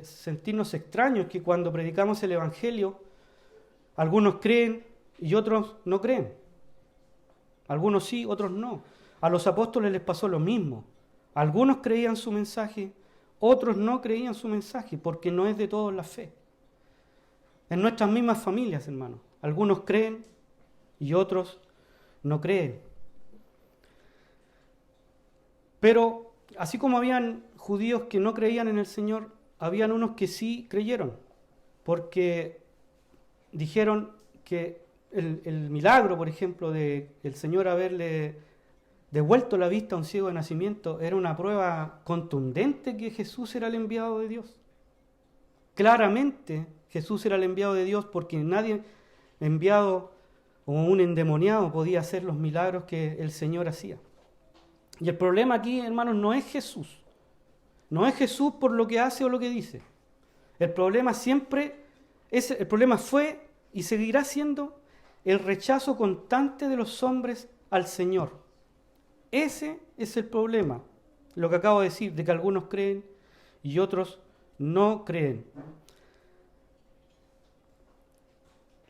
sentirnos extraños que cuando predicamos el Evangelio, algunos creen y otros no creen. Algunos sí, otros no. A los apóstoles les pasó lo mismo. Algunos creían su mensaje, otros no creían su mensaje, porque no es de todos la fe. En nuestras mismas familias, hermanos. Algunos creen y otros no creen. Pero así como habían judíos que no creían en el Señor, habían unos que sí creyeron, porque dijeron que el milagro, por ejemplo, de el Señor haberle devuelto la vista a un ciego de nacimiento era una prueba contundente que Jesús era el enviado de Dios. Claramente Jesús era el enviado de Dios, porque nadie enviado o un endemoniado podía hacer los milagros que el Señor hacía. Y el problema aquí, hermanos, no es Jesús. No es Jesús por lo que hace o lo que dice. El problema fue y seguirá siendo el rechazo constante de los hombres al Señor. Ese es el problema, lo que acabo de decir, de que algunos creen y otros no creen.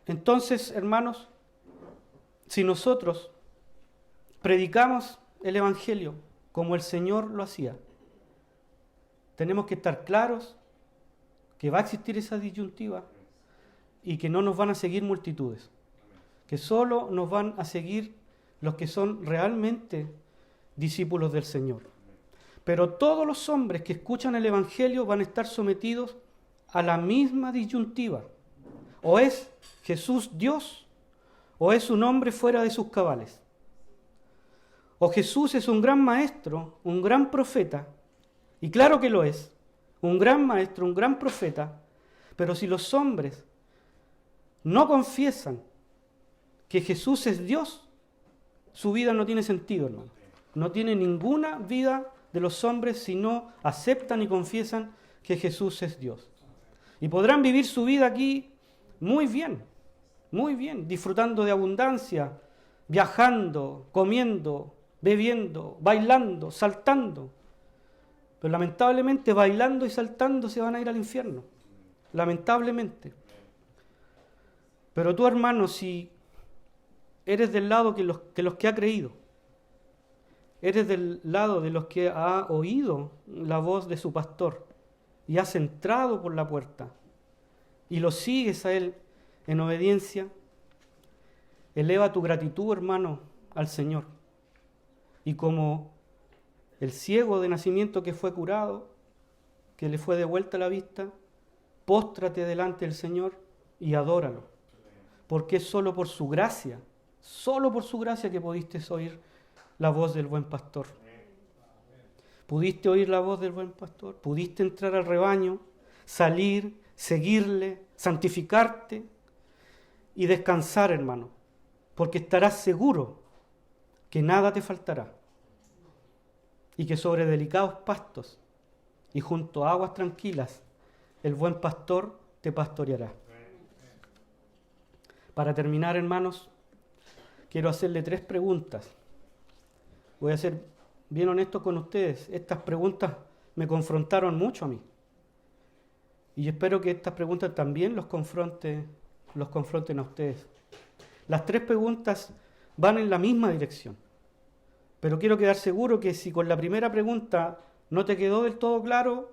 Entonces, hermanos, si nosotros predicamos el Evangelio como el Señor lo hacía, tenemos que estar claros que va a existir esa disyuntiva y que no nos van a seguir multitudes, que solo nos van a seguir los que son realmente discípulos del Señor. Pero todos los hombres que escuchan el Evangelio van a estar sometidos a la misma disyuntiva. O es Jesús Dios, o es un hombre fuera de sus cabales. O Jesús es un gran maestro, un gran profeta, y claro que lo es, un gran maestro, un gran profeta, pero si los hombres no confiesan que Jesús es Dios, su vida no tiene sentido, hermano. No tiene ninguna vida de los hombres si no aceptan y confiesan que Jesús es Dios. Y podrán vivir su vida aquí muy bien, disfrutando de abundancia, viajando, comiendo, bebiendo, bailando, saltando. Pero lamentablemente bailando y saltando se van a ir al infierno. Lamentablemente. Pero tú, hermano, si eres del lado que los que ha creído, eres del lado de los que ha oído la voz de su pastor y has entrado por la puerta y lo sigues a él en obediencia, eleva tu gratitud, hermano, al Señor. Y como el ciego de nacimiento que fue curado, que le fue devuelta la vista, póstrate delante del Señor y adóralo. Porque es solo por su gracia que pudiste oír la voz del buen pastor. Pudiste oír la voz del buen pastor, pudiste entrar al rebaño, salir, seguirle, santificarte y descansar, hermano, porque estarás seguro que nada te faltará y que sobre delicados pastos y junto a aguas tranquilas el buen pastor te pastoreará. Para terminar, hermanos, quiero hacerle 3 preguntas. Voy a ser bien honesto con ustedes. Estas preguntas me confrontaron mucho a mí. Y yo espero que estas preguntas también los confronten a ustedes. Las 3 preguntas van en la misma dirección. Pero quiero quedar seguro que si con la primera pregunta no te quedó del todo claro,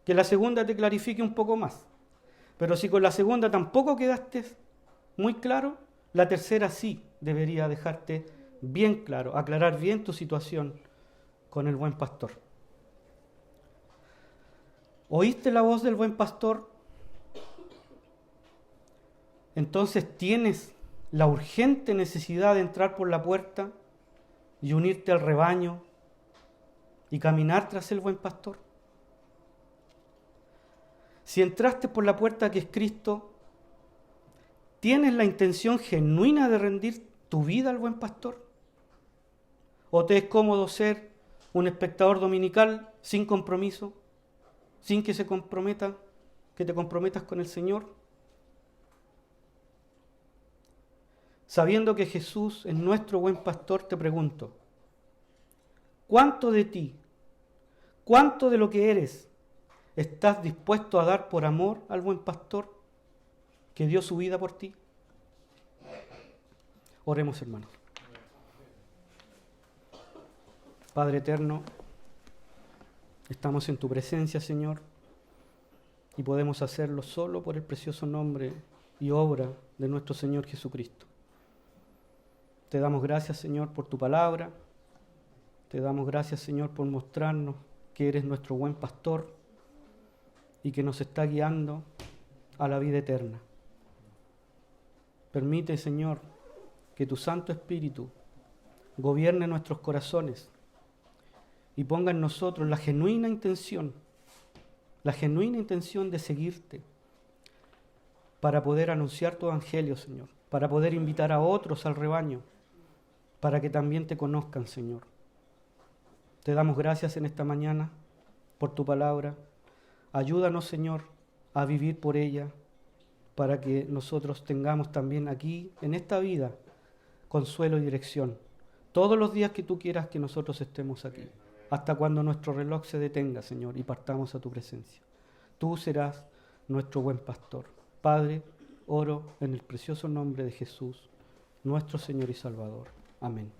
que la segunda te clarifique un poco más. Pero si con la segunda tampoco quedaste muy claro, la tercera sí debería dejarte bien claro, aclarar bien tu situación con el buen pastor. ¿Oíste la voz del buen pastor? Entonces tienes la urgente necesidad de entrar por la puerta y unirte al rebaño y caminar tras el buen pastor. Si entraste por la puerta que es Cristo, ¿tienes la intención genuina de rendir tu vida al buen pastor? ¿O te es cómodo ser un espectador dominical sin compromiso, sin que te comprometas con el Señor? Sabiendo que Jesús es nuestro buen pastor, te pregunto, ¿cuánto de ti, cuánto de lo que eres, estás dispuesto a dar por amor al buen pastor que dio su vida por ti? Oremos, hermanos. Padre eterno, estamos en tu presencia, Señor, y podemos hacerlo solo por el precioso nombre y obra de nuestro Señor Jesucristo. Te damos gracias, Señor, por tu palabra. Te damos gracias, Señor, por mostrarnos que eres nuestro buen pastor y que nos está guiando a la vida eterna. Permite, Señor, que tu Santo Espíritu gobierne nuestros corazones y ponga en nosotros la genuina intención de seguirte para poder anunciar tu evangelio, Señor, para poder invitar a otros al rebaño, para que también te conozcan, Señor. Te damos gracias en esta mañana por tu palabra. Ayúdanos, Señor, a vivir por ella, para que nosotros tengamos también aquí, en esta vida, consuelo y dirección. Todos los días que tú quieras que nosotros estemos aquí, hasta cuando nuestro reloj se detenga, Señor, y partamos a tu presencia. Tú serás nuestro buen pastor. Padre, oro en el precioso nombre de Jesús, nuestro Señor y Salvador. Amén.